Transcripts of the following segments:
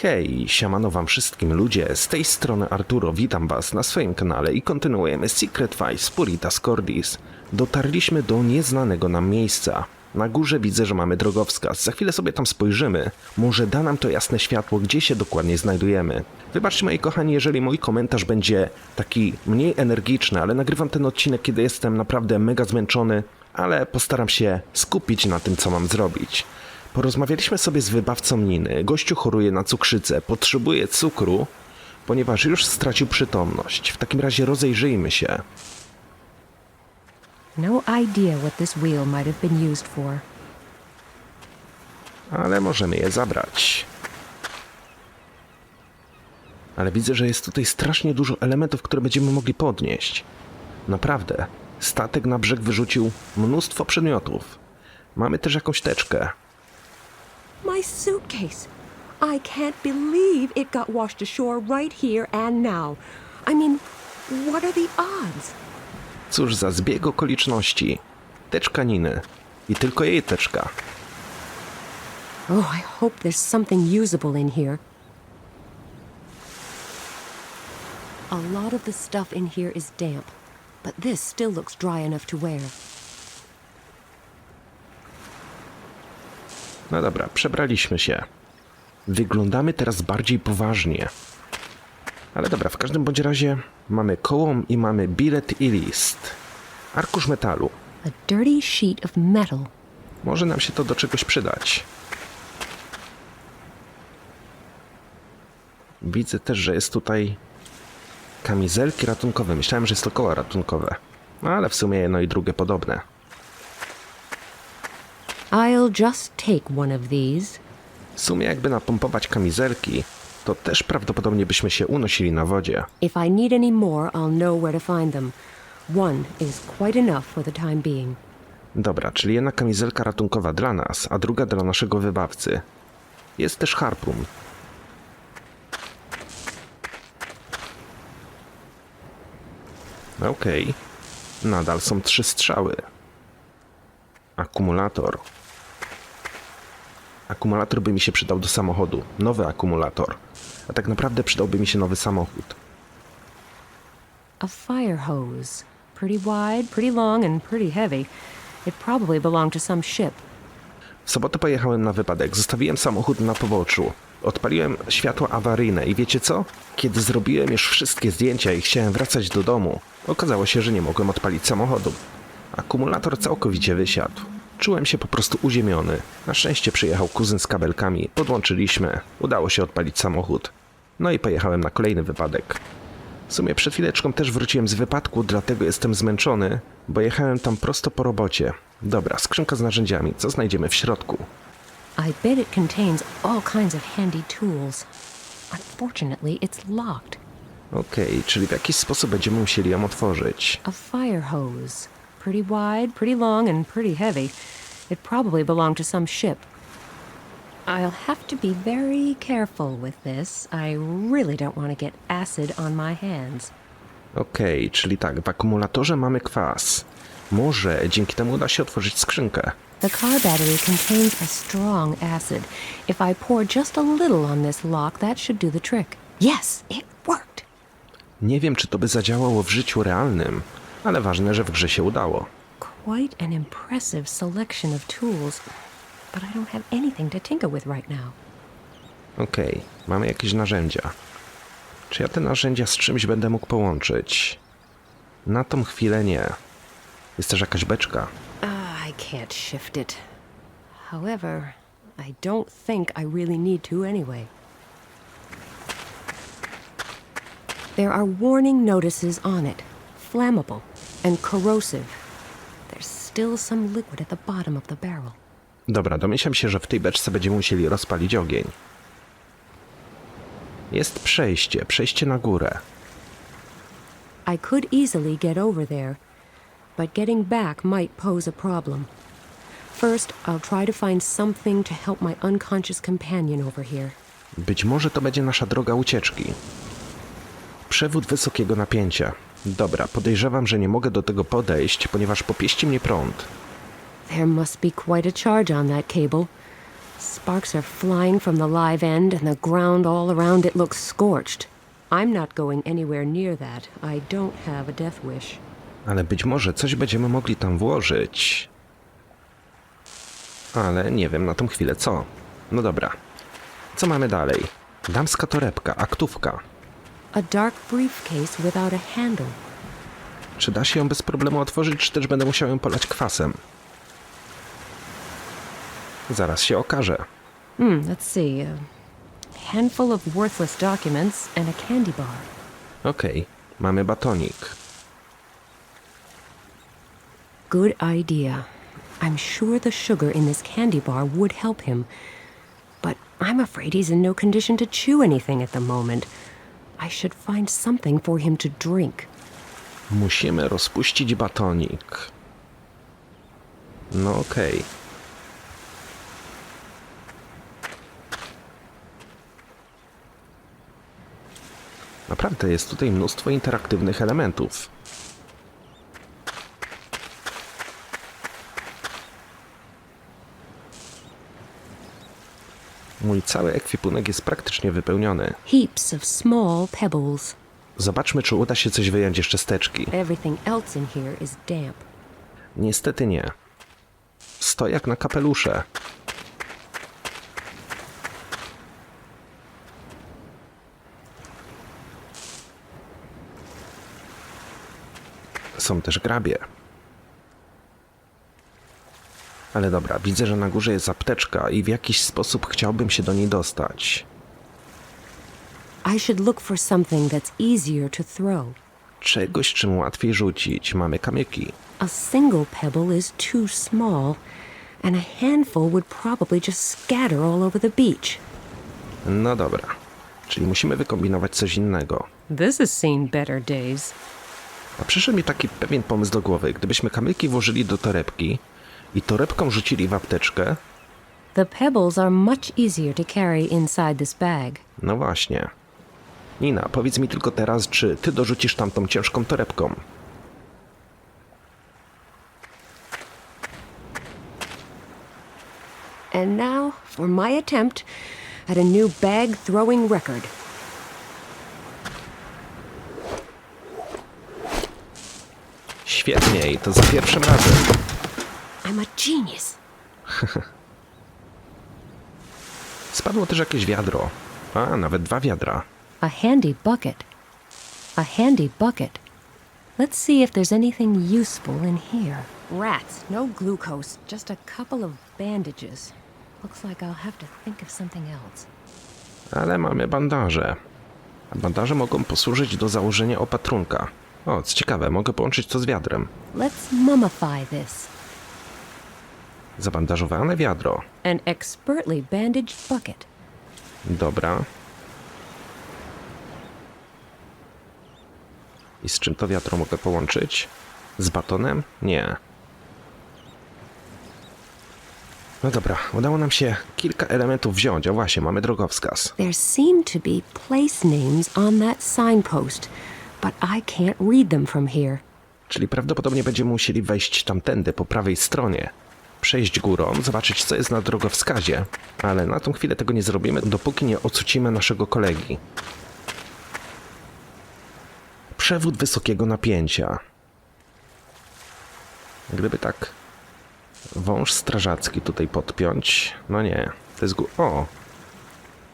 Hej, siemano wam wszystkim ludzie, z tej strony Arturo, witam was na swoim kanale i kontynuujemy Secret Files Puritas Cordis. Dotarliśmy do nieznanego nam miejsca. Na górze widzę, że mamy drogowskaz, za chwilę sobie tam spojrzymy, może da nam to jasne światło, gdzie się dokładnie znajdujemy. Wybaczcie moi kochani, jeżeli mój komentarz będzie taki mniej energiczny, ale nagrywam ten odcinek, kiedy jestem naprawdę mega zmęczony, ale postaram się skupić na tym, co mam zrobić. Porozmawialiśmy sobie z wybawcą Niny. Gościu choruje na cukrzycę, potrzebuje cukru, ponieważ już stracił przytomność. W takim razie rozejrzyjmy się. No idea what this wheel might have been used for. Ale możemy je zabrać. Ale widzę, że jest tutaj strasznie dużo elementów, które będziemy mogli podnieść. Naprawdę. Statek na brzeg wyrzucił mnóstwo przedmiotów. Mamy też jakąś teczkę. My suitcase. I can't believe it got washed ashore right here and now. I mean, what are the odds? Cóż za zbieg okoliczności. Teczka Niny. I tylko jej teczka. Oh, I hope there's something usable in here. A lot of the stuff in here is damp, but this still looks dry enough to wear. No dobra, przebraliśmy się. Wyglądamy teraz bardziej poważnie. Ale dobra, w każdym bądź razie mamy kołom i mamy bilet i list. Arkusz metalu. A dirty sheet of metal. Może nam się to do czegoś przydać. Widzę też, że jest tutaj kamizelki ratunkowe. Myślałem, że jest to koła ratunkowe. No ale w sumie jedno i drugie podobne. I'll just take one of these. W sumie jakby napompować kamizelki, to też prawdopodobnie byśmy się unosili na wodzie. If I need any more, I'll know where to find them. One is quite enough for the time being. Dobra, czyli jedna kamizelka ratunkowa dla nas, a druga dla naszego wybawcy. Jest też harpun. Okej. Nadal są 3 strzały. Akumulator. Akumulator by mi się przydał do samochodu. Nowy akumulator. A tak naprawdę przydałby mi się nowy samochód. A fire hose. Pretty wide, pretty long, and pretty heavy. It probably belonged to some ship. W sobotę pojechałem na wypadek. Zostawiłem samochód na poboczu. Odpaliłem światło awaryjne i wiecie co? Kiedy zrobiłem już wszystkie zdjęcia i chciałem wracać do domu, okazało się, że nie mogłem odpalić samochodu. Akumulator całkowicie wysiadł. Czułem się po prostu uziemiony. Na szczęście przyjechał kuzyn z kabelkami, podłączyliśmy, udało się odpalić samochód. No i pojechałem na kolejny wypadek. W sumie przed chwileczką też wróciłem z wypadku, dlatego jestem zmęczony, bo jechałem tam prosto po robocie. Dobra, skrzynka z narzędziami, co znajdziemy w środku? I bet it contains all kinds of handy tools. Unfortunately, it's locked. Okej, czyli w jakiś sposób będziemy musieli ją otworzyć. A fire hose. Pretty wide, pretty long, and pretty heavy. It probably belonged to some ship. I'll have to be very careful with this. I really don't want to get acid on my hands. Okej, czyli tak, w akumulatorze mamy kwas. Może dzięki temu uda się otworzyć skrzynkę. The car battery contains a strong acid. If I pour just a little on this lock, that should do the trick. Yes, it worked. Nie wiem, czy to by zadziałało w życiu realnym, ale ważne, że w grze się udało. Quite an impressive selection of tools, but I don't have anything to tinker with right now. Okej, mamy jakieś narzędzia. Czy ja te narzędzia z czymś będę mógł połączyć? Na tą chwilę nie. Jest też jakaś beczka. I can't shift it. However, I don't think I really need to anyway. There are warning notices on it. Flammable and corrosive. There's still some liquid at the bottom of the barrel. Dobra, domyślam się, że w tej beczce będziemy musieli rozpalić ogień. Jest przejście na górę. I could easily get over there, but getting back might pose a problem. First, I'll try to find something to help my unconscious companion over here. Być może to będzie nasza droga ucieczki. Przewód wysokiego napięcia. Dobra, podejrzewam, że nie mogę do tego podejść, ponieważ popieści mnie prąd. There must be quite a charge on that cable. Sparks are flying from the live end and the ground all around it looks scorched. I'm not going anywhere near that. I don't have a death wish. Ale być może coś będziemy mogli tam włożyć. Ale nie wiem na tą chwilę co. No dobra. Co mamy dalej? Damska torebka, aktówka. A dark briefcase without a handle. Czy da się ją bez problemu otworzyć, czy też będę musiał ją polać kwasem? Zaraz się okaże. Let's see. A handful of worthless documents and a candy bar. Okej, mamy batonik. Good idea. I'm sure the sugar in this candy bar would help him. But I'm afraid he's in no condition to chew anything at the moment. I should find something for him to drink. Musimy rozpuścić batonik. No okej. Naprawdę jest tutaj mnóstwo interaktywnych elementów. Mój cały ekwipunek jest praktycznie wypełniony. Heaps of small pebbles. Zobaczmy, czy uda się coś wyjąć jeszcze z teczki. Everything else in here is damp. Niestety nie. Stojak na kapelusze. Są też grabie. Ale dobra, widzę, że na górze jest apteczka i w jakiś sposób chciałbym się do niej dostać. I should look for something that's easier to throw. Czegoś, czym łatwiej rzucić. Mamy kamyki. A single pebble is too small, and a handful would probably just scatter all over the beach. No dobra. Czyli musimy wykombinować coś innego. This has seen better days. A przyszedł mi taki pewien pomysł do głowy. Gdybyśmy kamyki włożyli do torebki i torebką rzucili w apteczkę... The pebbles are much easier to carry inside this bag. No właśnie. Nina, powiedz mi tylko teraz, czy ty dorzucisz tamtą ciężką torebką? And now for my attempt at a new bag throwing record. Świetnie, i to za pierwszym razem. I'm a genius. Spadło też jakieś wiadro. A, nawet 2 wiadra. A handy bucket. A handy bucket. Let's see if there's anything useful in here. Rats, no glucose, just a couple of bandages. Looks like I'll have to think of something else. Ale mamy bandaże. A bandaże mogą posłużyć do założenia opatrunka. O, co ciekawe, mogę połączyć to z wiadrem. Let's mummify this. Zabandażowane wiadro. An expertly bandaged bucket. Dobra. I z czym to wiadro mogę połączyć? Z batonem? Nie. No dobra, udało nam się kilka elementów wziąć. A właśnie, mamy drogowskaz. There seem to be place names on that signpost, but I can't read them from here. Czyli prawdopodobnie będziemy musieli wejść tamtędy, po prawej stronie. Przejść górą, zobaczyć, co jest na drogowskazie. Ale na tą chwilę tego nie zrobimy, dopóki nie ocucimy naszego kolegi. Przewód wysokiego napięcia. Gdyby tak wąż strażacki tutaj podpiąć... No nie, to jest... O!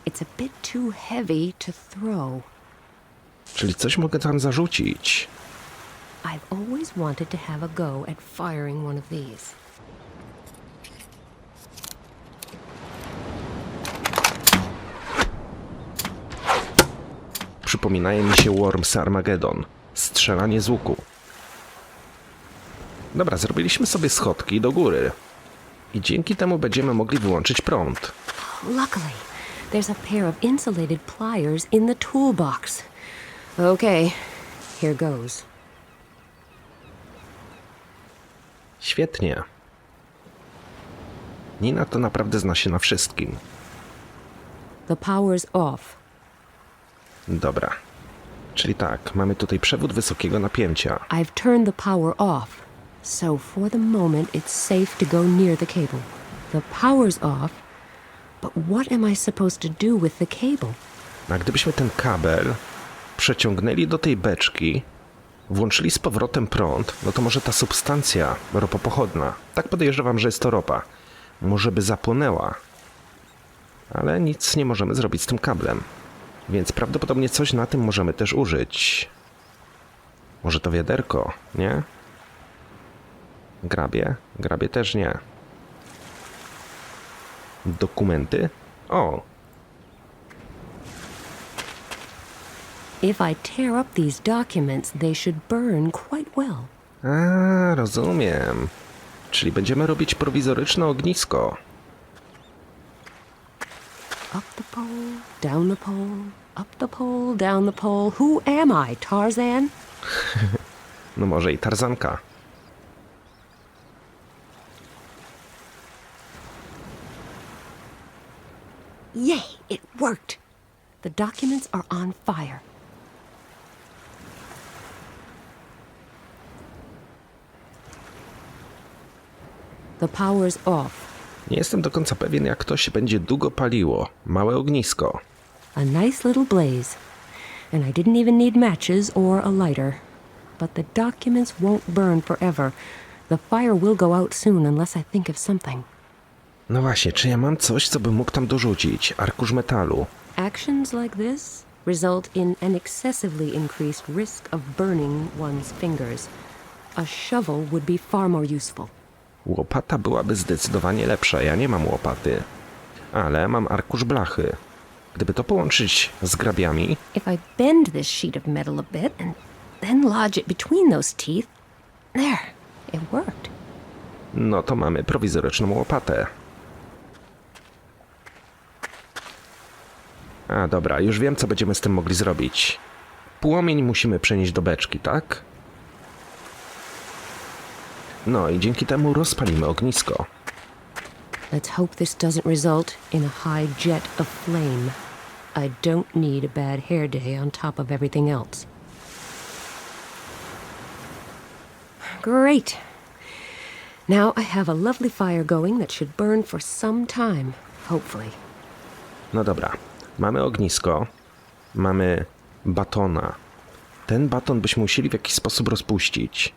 It's a bit too heavy to throw. Czyli coś mogę tam zarzucić. I've always wanted to have a go at firing one of these. Przypominają mi się Wormsy Armageddon. Strzelanie z łuku. Dobra, zrobiliśmy sobie schodki do góry. I dzięki temu będziemy mogli wyłączyć prąd. Luckily, there's a pair of insulated pliers in the toolbox. Okay, here goes. Świetnie. Nina to naprawdę zna się na wszystkim. The power's off. Dobra. Czyli tak, mamy tutaj przewód wysokiego napięcia. I've turned the power off, so for the moment it's safe to go near the cable. The power's off, But what am I supposed to do with the cable? A gdybyśmy ten kabel przeciągnęli do tej beczki, włączyli z powrotem prąd, no to może ta substancja ropopochodna, tak podejrzewam, że jest to ropa, może by zapłonęła. Ale nic nie możemy zrobić z tym kablem. Więc prawdopodobnie coś na tym możemy też użyć. Może to wiaderko, nie? Grabie? Grabie też nie. Dokumenty? O! If I tear up these documents, they should burn quite well. A, rozumiem. Czyli będziemy robić prowizoryczne ognisko. Up the pole, down the pole, up the pole, down the pole. Who am I, Tarzan? No może i tarzanka. Yay, it worked. The documents are on fire. The power's off. Nie jestem do końca pewien, jak to się będzie długo paliło. Małe ognisko. A nice little blaze. And I didn't even need matches or a lighter. But the documents won't burn forever. The fire will go out soon unless I think of something. No właśnie, czy ja mam coś, co bym mógł tam dorzucić? Arkusz metalu. Actions like this result in an excessively increased risk of burning one's fingers. A shovel would be far more useful. Łopata byłaby zdecydowanie lepsza. Ja nie mam łopaty. Ale mam arkusz blachy. Gdyby to połączyć z grabiami... If I bend this sheet of metal a bit and then lodge it between those teeth... There, it worked. No to mamy prowizoryczną łopatę. A dobra, już wiem, co będziemy z tym mogli zrobić. Płomień musimy przenieść do beczki, tak? No i dzięki temu rozpalimy ognisko. Let's hope this doesn't result in a high jet of flame. I don't need a bad hair day on top of everything else. Great. Now I have a lovely fire going that should burn for some time, hopefully. No dobra, mamy ognisko, mamy batona. Ten baton byśmy musieli w jakiś sposób rozpuścić.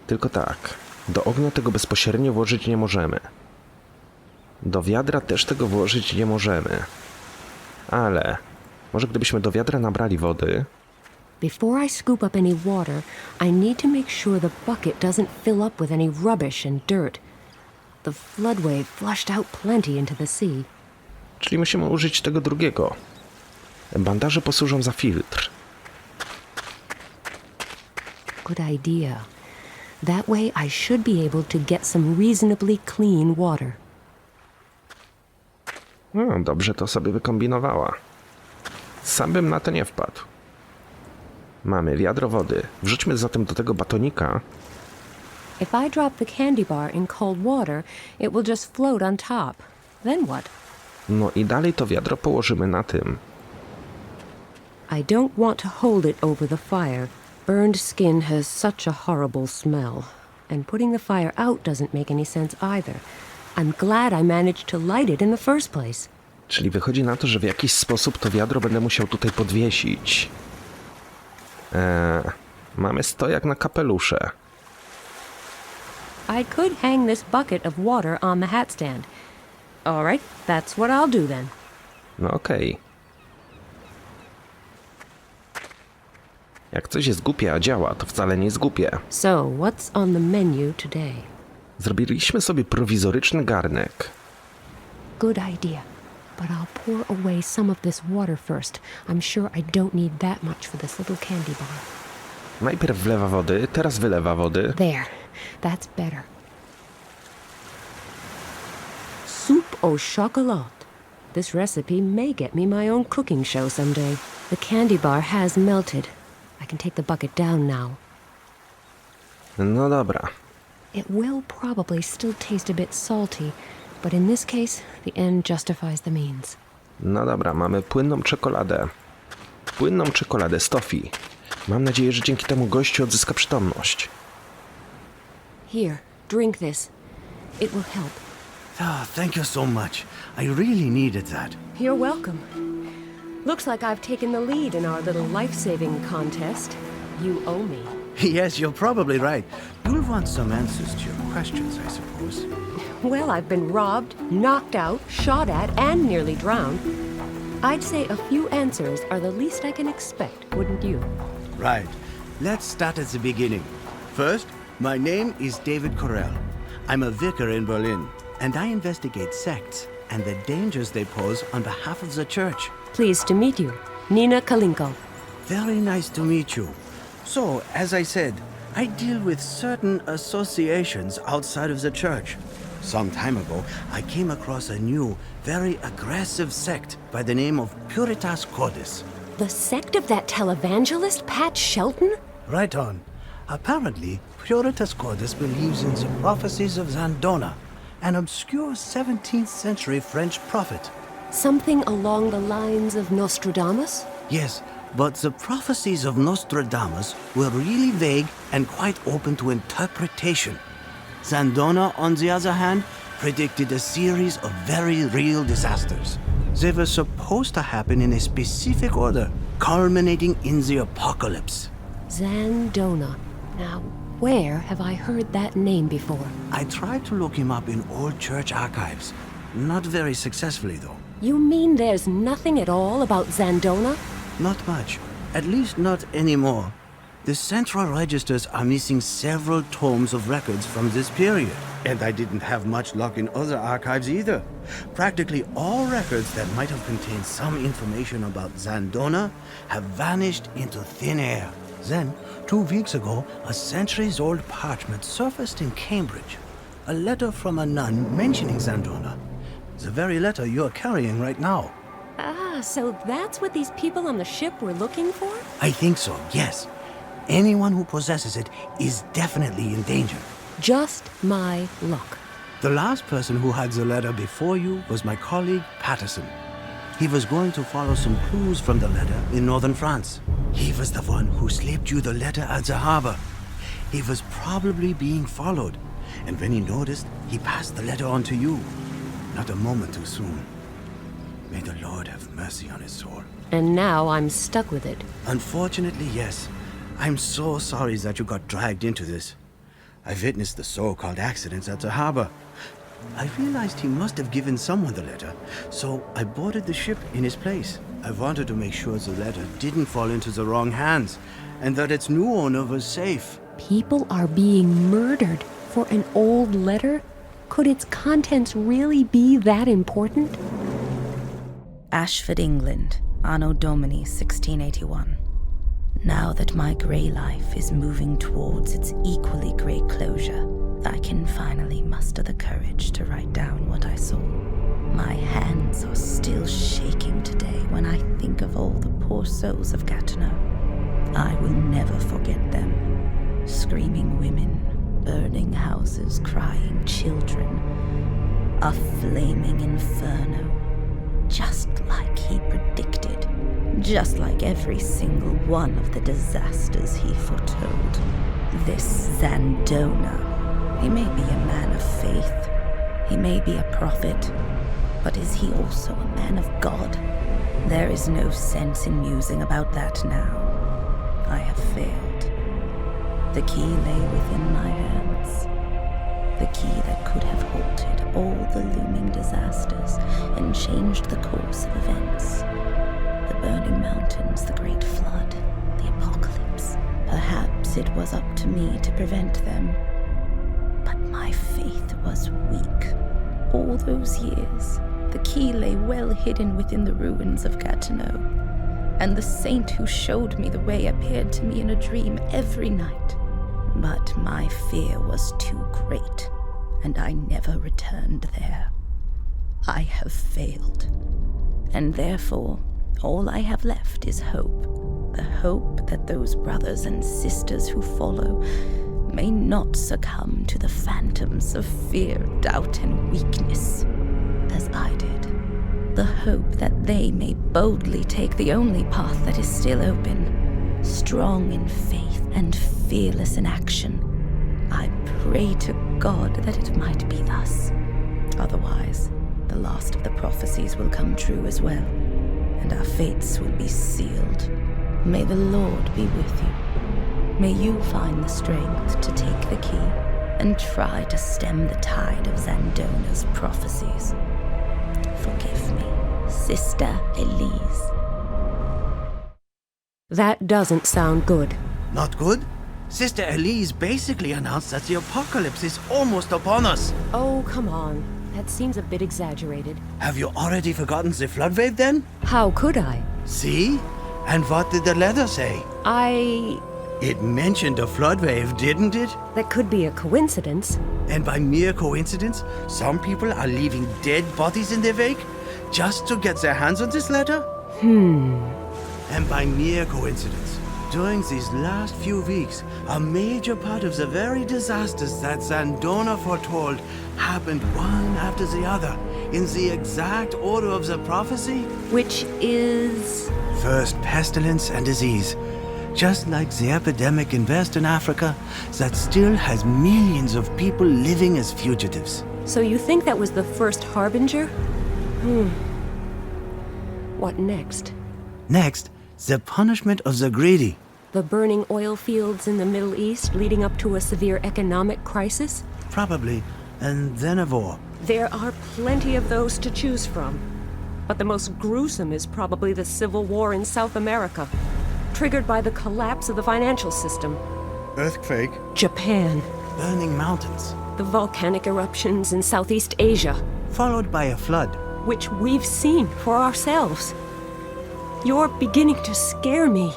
Tylko tak, do ognia tego bezpośrednio włożyć nie możemy. Do wiadra też tego włożyć nie możemy. Ale może gdybyśmy do wiadra nabrali wody... Before I scoop up any water, I need to make sure the bucket doesn't fill up with any rubbish and dirt. The flood wave flushed out plenty into the sea. Czyli musimy użyć tego drugiego. Bandaże posłużą za filtr. Good idea. That way I should be able to get some reasonably clean water. No, dobrze to sobie wykombinowała. Sam bym na to nie wpadł. Mamy wiadro wody. Wrzućmy zatem do tego batonika. If I drop the candy bar in cold water, it will just float on top. Then what? No i dalej to wiadro położymy na tym. I don't want to hold it over the fire. Burned skin has such a horrible smell. And putting the fire out doesn't make any sense either. I'm glad I managed to light it in the first place. Czyli wychodzi na to, że w jakiś sposób to wiadro będę musiał tutaj podwiesić. Mamy stojak na kapelusze. I could hang this bucket of water on the hat stand. All right, that's what I'll do then. No okej. Jak coś jest głupie, a działa, to wcale nie jest głupie. So, what's on the menu today? Zrobiliśmy sobie prowizoryczny garnek. Good idea. But I'll pour away some of this water first. I'm sure I don't need that much for this little candy bar. Najpierw wlewa wody, teraz wylewa wody. There. That's better. Soup au chocolat. This recipe may get me my own cooking show someday. The candy bar has melted. I can take the bucket down now. No dobra. It will probably still taste a bit salty, but in this case, the end justifies the means. No dobra, mamy płynną czekoladę. Płynną czekoladę z toffee. Mam nadzieję, że dzięki temu gościu odzyska przytomność. Here, drink this. It will help. Oh, thank you so much. I really needed that. You're welcome. Looks like I've taken the lead in our little life-saving contest. You owe me. Yes, you're probably right. You'll want some answers to your questions, I suppose. Well, I've been robbed, knocked out, shot at, and nearly drowned. I'd say a few answers are the least I can expect, wouldn't you? Right. Let's start at the beginning. First, my name is David Korellem. I'm a vicar in Berlin, and I investigate sects and the dangers they pose on behalf of the church. Pleased to meet you. Nina Kalinko. Very nice to meet you. So, as I said, I deal with certain associations outside of the church. Some time ago, I came across a new, very aggressive sect by the name of Puritas Cordis. The sect of that televangelist, Pat Shelton? Right on. Apparently, Puritas Cordis believes in the prophecies of Zandona, an obscure 17th century French prophet. Something along the lines of Nostradamus? Yes, but the prophecies of Nostradamus were really vague and quite open to interpretation. Zandona, on the other hand, predicted a series of very real disasters. They were supposed to happen in a specific order, culminating in the apocalypse. Zandona. Now, where have I heard that name before? I tried to look him up in old church archives. Not very successfully, though. You mean there's nothing at all about Zandona? Not much. At least not anymore. The central registers are missing several tomes of records from this period. And I didn't have much luck in other archives either. Practically all records that might have contained some information about Zandona have vanished into thin air. Then, 2 weeks ago, a centuries-old parchment surfaced in Cambridge. A letter from a nun mentioning Zandona. The very letter you're carrying right now. Ah, so that's what these people on the ship were looking for? I think so, yes. Anyone who possesses it is definitely in danger. Just my luck. The last person who had the letter before you was my colleague, Patterson. He was going to follow some clues from the letter in northern France. He was the one who slipped you the letter at the harbor. He was probably being followed, and when he noticed, he passed the letter on to you. Not a moment too soon. May the Lord have mercy on his soul. And now I'm stuck with it. Unfortunately, yes. I'm so sorry that you got dragged into this. I witnessed the so-called accidents at the harbor. I realized he must have given someone the letter, so I boarded the ship in his place. I wanted to make sure the letter didn't fall into the wrong hands, and that its new owner was safe. People are being murdered for an old letter? Could its contents really be that important? Ashford, England, Anno Domini 1681. Now that my grey life is moving towards its equally grey closure, I can finally muster the courage to write down what I saw. My hands are still shaking today when I think of all the poor souls of Gatineau. I will never forget them. Screaming women, burning houses, crying children. A flaming inferno. Just like he predicted. Just like every single one of the disasters he foretold. This Zandona. He may be a man of faith. He may be a prophet. But is he also a man of God? There is no sense in musing about that now. I have failed. The key lay within my hands. The key that could have halted all the looming disasters and changed the course of events. The burning mountains, the great flood, the apocalypse. Perhaps it was up to me to prevent them. But my faith was weak. All those years, the key lay well hidden within the ruins of Gatineau, and the saint who showed me the way appeared to me in a dream every night. But my fear was too great, and I never returned there. I have failed, and therefore all I have left is hope. The hope that those brothers and sisters who follow may not succumb to the phantoms of fear, doubt, and weakness, as I did. The hope that they may boldly take the only path that is still open, strong in faith and fearless in action. I pray to God that it might be thus. Otherwise, the last of the prophecies will come true as well, and our fates will be sealed. May the Lord be with you. May you find the strength to take the key and try to stem the tide of Zandona's prophecies. Forgive me, Sister Elise. That doesn't sound good. Not good? Sister Elise basically announced that the apocalypse is almost upon us. Oh, come on. That seems a bit exaggerated. Have you already forgotten the flood wave then? How could I? See? And what did the letter say? It mentioned a flood wave, didn't it? That could be a coincidence. And by mere coincidence, some people are leaving dead bodies in their wake just to get their hands on this letter? And by mere coincidence, during these last few weeks, a major part of the very disasters that Zandona foretold happened one after the other, in the exact order of the prophecy. Which is... First pestilence and disease, just like the epidemic in Western Africa that still has millions of people living as fugitives. So you think that was the first harbinger? What next? Next, the punishment of the greedy. The burning oil fields in the Middle East leading up to a severe economic crisis? Probably, and then a war. There are plenty of those to choose from. But the most gruesome is probably the Civil War in South America, triggered by the collapse of the financial system. Earthquake. Japan. Burning mountains. The volcanic eruptions in Southeast Asia, Followed by a flood. which we've seen for ourselves. You're beginning to scare me.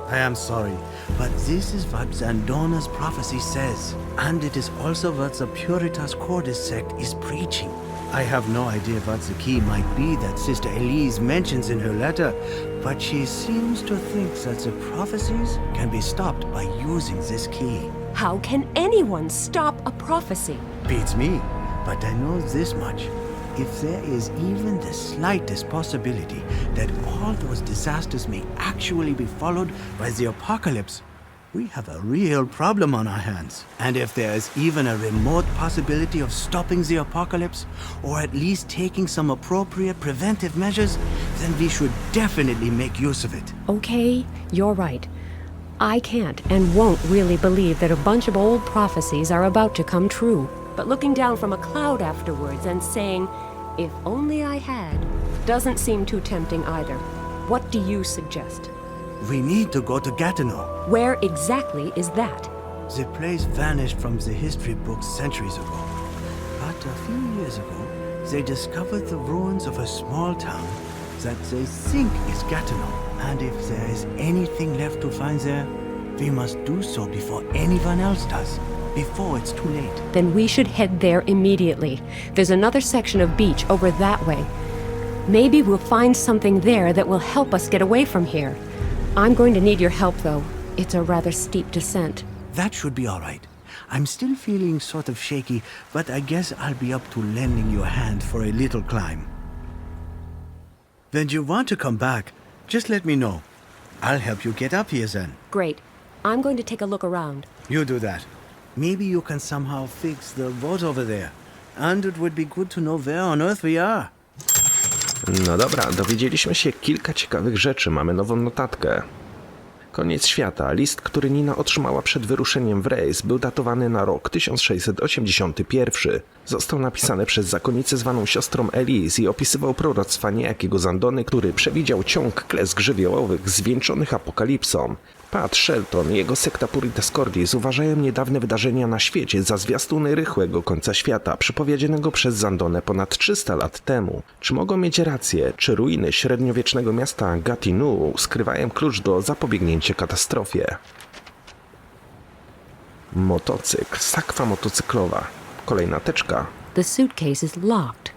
I am sorry, but this is what Zandona's prophecy says. And it is also what the Puritas Cordis sect is preaching. I have no idea what the key might be that Sister Elise mentions in her letter, but she seems to think that the prophecies can be stopped by using this key. How can anyone stop a prophecy? Beats me, but I know this much. If there is even the slightest possibility that all those disasters may actually be followed by the apocalypse, we have a real problem on our hands. And if there is even a remote possibility of stopping the apocalypse, or at least taking some appropriate preventive measures, then we should definitely make use of it. Okay, you're right. I can't and won't really believe that a bunch of old prophecies are about to come true. But looking down from a cloud afterwards and saying, if only I had, doesn't seem too tempting either. What do you suggest? We need to go to Gatineau. Where exactly is that? The place vanished from the history books centuries ago. But a few years ago, they discovered the ruins of a small town that they think is Gatineau. And if there is anything left to find there, we must do so before anyone else does. Before it's too late. Then we should head there immediately. There's another section of beach over that way. Maybe we'll find something there that will help us get away from here. I'm going to need your help, though. It's a rather steep descent. That should be all right. I'm still feeling sort of shaky, but I guess I'll be up to lending you a hand for a little climb. When you want to come back, just let me know. I'll help you get up here then. Great. I'm going to take a look around. You do that. Maybe you can somehow fix the boat over there. And it would be good to know where on earth we are. No dobra, dowiedzieliśmy się kilka ciekawych rzeczy, mamy nową notatkę. Koniec świata. List, który Nina otrzymała przed wyruszeniem w rejs, był datowany na rok 1681. Został napisany przez zakonnicę zwaną siostrą Elise i opisywał proroctwa niejakiego Zandony, który przewidział ciąg klęsk żywiołowych zwieńczonych apokalipsą. Pat Shelton i jego sekta Puritas Cordis uważają niedawne wydarzenia na świecie za zwiastuny rychłego końca świata, przepowiedzianego przez Zandonę ponad 300 lat temu. Czy mogą mieć rację? Czy ruiny średniowiecznego miasta Gatineau skrywają klucz do zapobiegnięcia katastrofie? Motocykl, sakwa motocyklowa. Kolejna teczka. The suitcase is locked.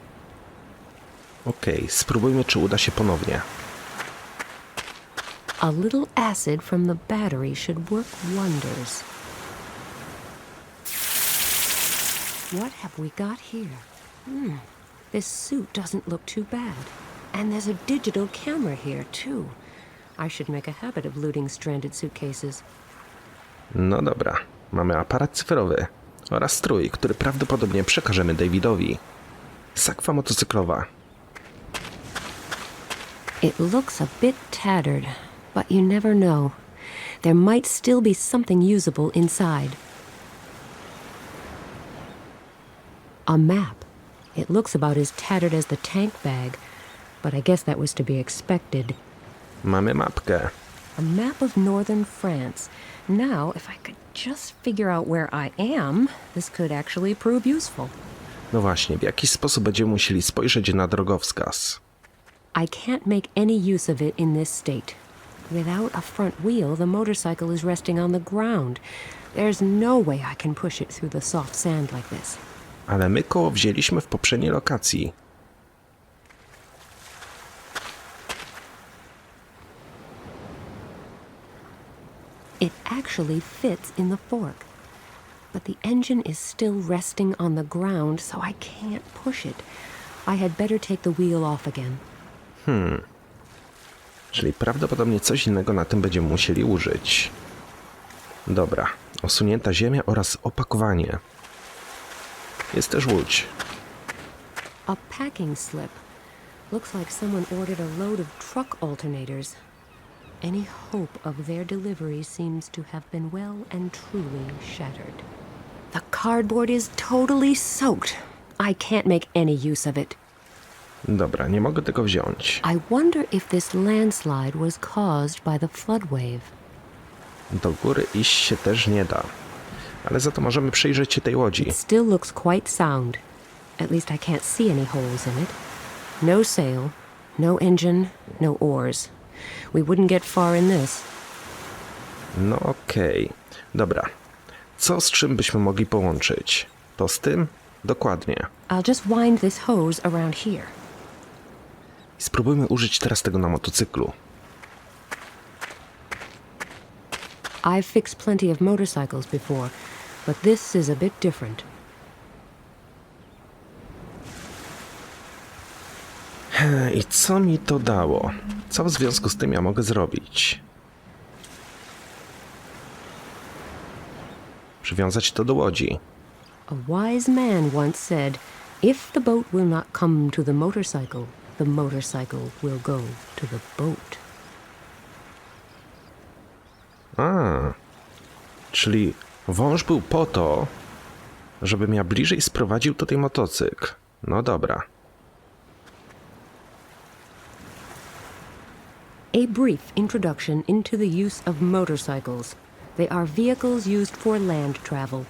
Okej, spróbujmy, czy uda się ponownie. A little acid from the battery should work wonders. What have we got here? This suit doesn't look too bad. And there's a digital camera here, too. I should make a habit of looting stranded suitcases. No dobra, mamy aparat cyfrowy oraz strój, który prawdopodobnie przekażemy Davidowi. Sakwa motocyklowa. It looks a bit tattered, but you never know. There might still be something usable inside. A map. It looks about as tattered as the tank bag, but I guess that was to be expected. Mamy mapkę. A map of northern France. Now, if I could just figure out where I am, this could actually prove useful. No właśnie, w jakiś sposób będziemy musieli spojrzeć na drogowskaz. I can't make any use of it in this state. Without a front wheel, the motorcycle is resting on the ground. There's no way I can push it through the soft sand like this. Ale my koło wzięliśmy w poprzedniej lokacji. It actually fits in the fork. But the engine is still resting on the ground, so I can't push it. I had better take the wheel off again. Czyli prawdopodobnie coś innego na tym będziemy musieli użyć. Dobra, osunięta ziemia oraz opakowanie. Jest też łódź. A packing slip. Looks like someone ordered a load of truck alternators. Any hope of their delivery seems to have been well and truly shattered. The cardboard is totally soaked. I can't make any use of it. Dobra, nie mogę tego wziąć. I wonder if this landslide was caused by the flood wave. Do góry iść się też nie da. Ale za to możemy przyjrzeć się tej łodzi. It still looks quite sound. At least I can't see any holes in it. No sail, no engine, no oars. We wouldn't get far in this. No okej. Dobra. Co z czym byśmy mogli połączyć? To z tym? Dokładnie. I'll just wind this hose around here. I spróbujmy użyć teraz tego na motocyklu. I've fixed plenty of motorcycles before, but this is a bit different. I co mi to dało? Co w związku z tym ja mogę zrobić? Przywiązać to do łodzi. A wise man once said, if the boat will not come to the motorcycle will go to the boat. Czyli wąż był po to, żebym ja bliżej sprowadził tutaj motocykl. No dobra. A brief introduction into the use of motorcycles. They are vehicles used for land travel.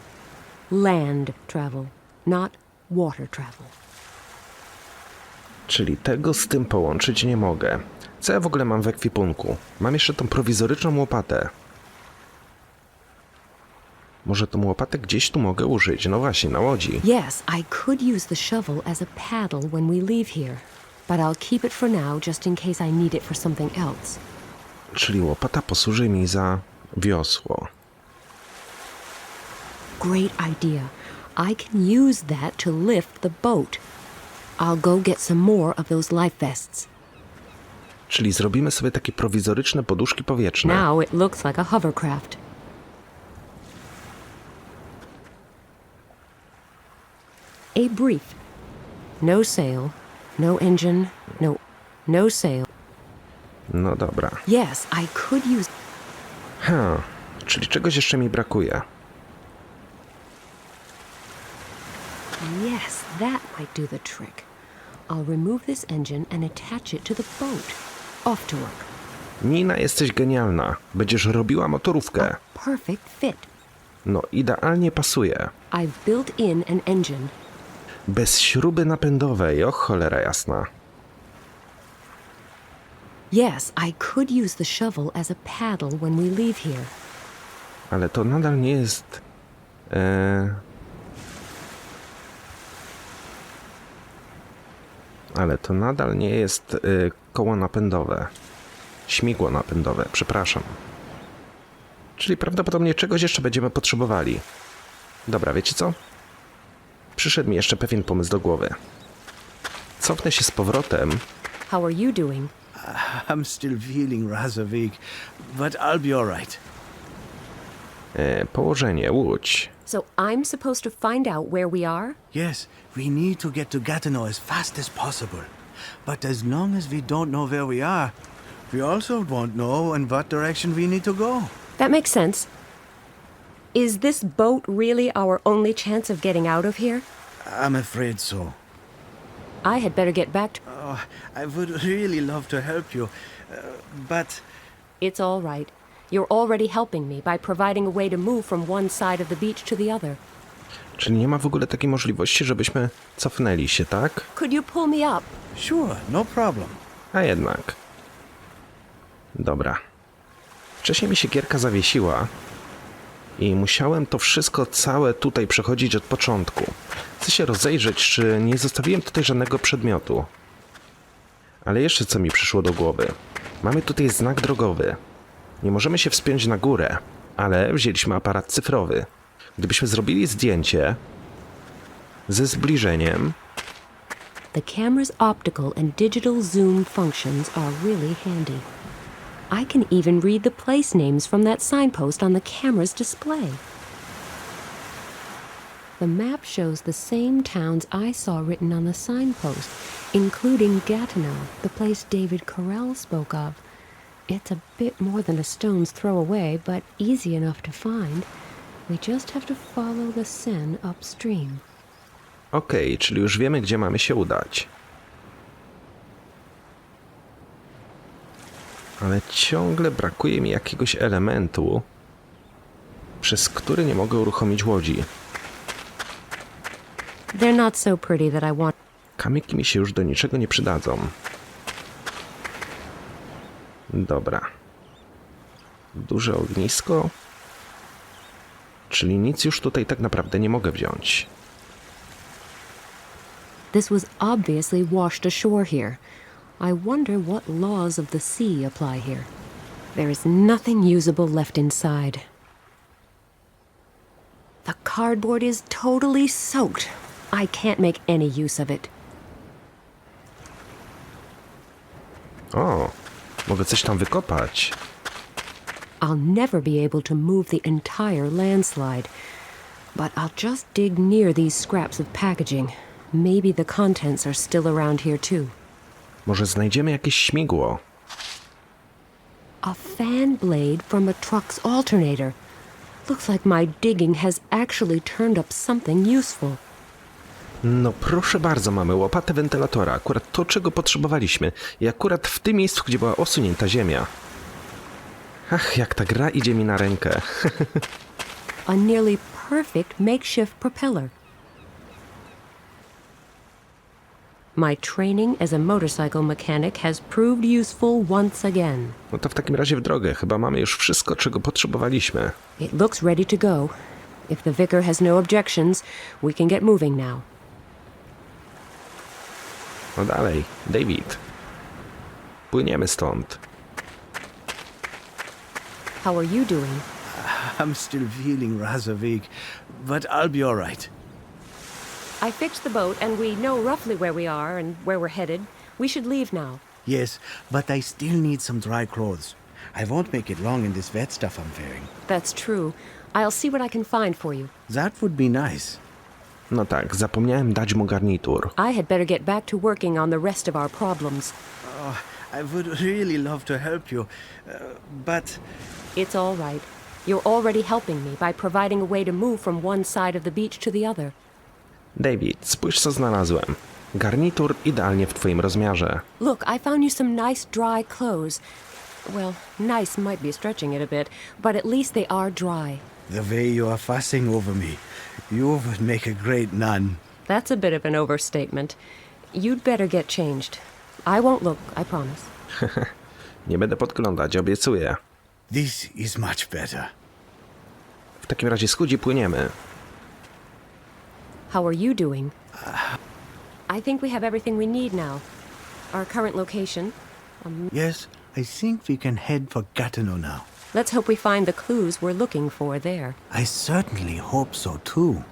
Land travel, not water travel. Czyli tego z tym połączyć nie mogę. Co ja w ogóle mam w ekwipunku? Mam jeszcze tą prowizoryczną łopatę. Może tą łopatę gdzieś tu mogę użyć? No właśnie, na łodzi. Yes, I could use the shovel as a paddle when we leave here, but I'll keep it for now just in case I need it for something else. Czyli łopata posłuży mi za wiosło. Great idea. I can use that to lift the boat. I'll go get some more of those life vests. Czyli zrobimy sobie takie prowizoryczne poduszki powietrzne. Now it looks like a hovercraft. A brief. No sail, no engine, no sail. No dobra. Yes, I could use... Czyli czegoś jeszcze mi brakuje. Yes, that might do the trick. I'll remove this engine and attach it to the boat. Off to work. Nina, jesteś genialna. Będziesz robiła motorówkę. Perfect fit. No, idealnie pasuje. I've built in an engine. Bez śruby napędowej, och cholera jasna. Yes, I could use the shovel as a paddle when we leave here. Ale to nadal nie jest... Ale to nadal nie jest koło napędowe. Śmigło napędowe, przepraszam. Czyli prawdopodobnie czegoś jeszcze będziemy potrzebowali. Dobra, wiecie co? Przyszedł mi jeszcze pewien pomysł do głowy. Cofnę się z powrotem. How are you doing? I'm still feeling rather weak, but I'll be all right. Położenie, łódź. So I'm supposed to find out where we are? Yes, we need to get to Gatineau as fast as possible. But as long as we don't know where we are, we also won't know in what direction we need to go. That makes sense. Is this boat really our only chance of getting out of here? I'm afraid so. I had better get back to... Oh, I would really love to help you, but It's all right. You're already helping me by providing a way to move from one side of the beach to the other. Czyli nie ma w ogóle takiej możliwości, żebyśmy cofnęli się, tak? Could you pull me up? sure, no problem. A jednak. Dobra. Wcześniej mi się gierka zawiesiła i musiałem to wszystko całe tutaj przechodzić od początku. Chcę się rozejrzeć, czy nie zostawiłem tutaj żadnego przedmiotu. Ale jeszcze co mi przyszło do głowy. Mamy tutaj znak drogowy. Nie możemy się wspiąć na górę, ale wzięliśmy aparat cyfrowy. Gdybyśmy zrobili zdjęcie ze zbliżeniem, The camera's optical and digital zoom functions are really handy. I can even read the place names from that signpost on the camera's display. The map shows the same towns I saw written on the signpost, including Gatineau, the place David Korellem spoke of. It's a bit more than a stone's throw away, but easy enough to find. We just have to follow the Seine upstream. Okej, czyli już wiemy, gdzie mamy się udać. Ale ciągle brakuje mi jakiegoś elementu, przez który nie mogę uruchomić łodzi. They're not so pretty that I want... Kamyki mi się już do niczego nie przydadzą. Dobra. Duże ognisko. Czyli nic już tutaj tak naprawdę nie mogę wziąć. This was obviously washed ashore here. I wonder what laws of the sea apply here. There is nothing usable left inside. The cardboard is totally soaked. I can't make any use of it. O, mogę coś tam wykopać. I'll never be able to move the entire landslide, but I'll just dig near these scraps of packaging. Maybe the contents are still around here too. Może znajdziemy jakieś śmigło. A fan blade from a truck's alternator. Looks like my digging has actually turned up something useful. No proszę bardzo, mamy łopatę wentylatora. Akurat to, czego potrzebowaliśmy. I akurat w tym miejscu, gdzie była osunięta ziemia. Ach, jak ta gra idzie mi na rękę. A nearly perfect makeshift propeller. My training as a motorcycle mechanic has proved useful once again. No to w takim razie w drogę. Chyba mamy już wszystko, czego potrzebowaliśmy. It looks ready to go. If the vicar has no objections, we can get moving now. No dalej, David. Płyniemy stąd. How are you doing? I'm still feeling rather weak, but I'll be all right. I fixed the boat and we know roughly where we are and where we're headed. We should leave now. Yes, but I still need some dry clothes. I won't make it long in this wet stuff I'm wearing. That's true. I'll see what I can find for you. That would be nice. No tak, zapomniałem dać mu garnitur. I had better get back to working on the rest of our problems. Oh, I would really love to help you, but It's all right. You're already helping me by providing a way to move from one side of the beach to the other. David, spójrz co znalazłem. Garnitur idealnie w twoim rozmiarze. Look, I found you some nice dry clothes. Well, nice might be stretching it a bit, but at least they are dry. the way you are fussing over me, you would make a great nun. That's a bit of an overstatement. You'd better get changed. I won't look, I promise. Nie będę podglądać, obiecuję. This is much better. W takim razie schudzi płyniemy. How are you doing? I think we have everything we need now. Our current location. Yes, I think we can head for Gatineau now. Let's hope we find the clues we're looking for there. I certainly hope so too.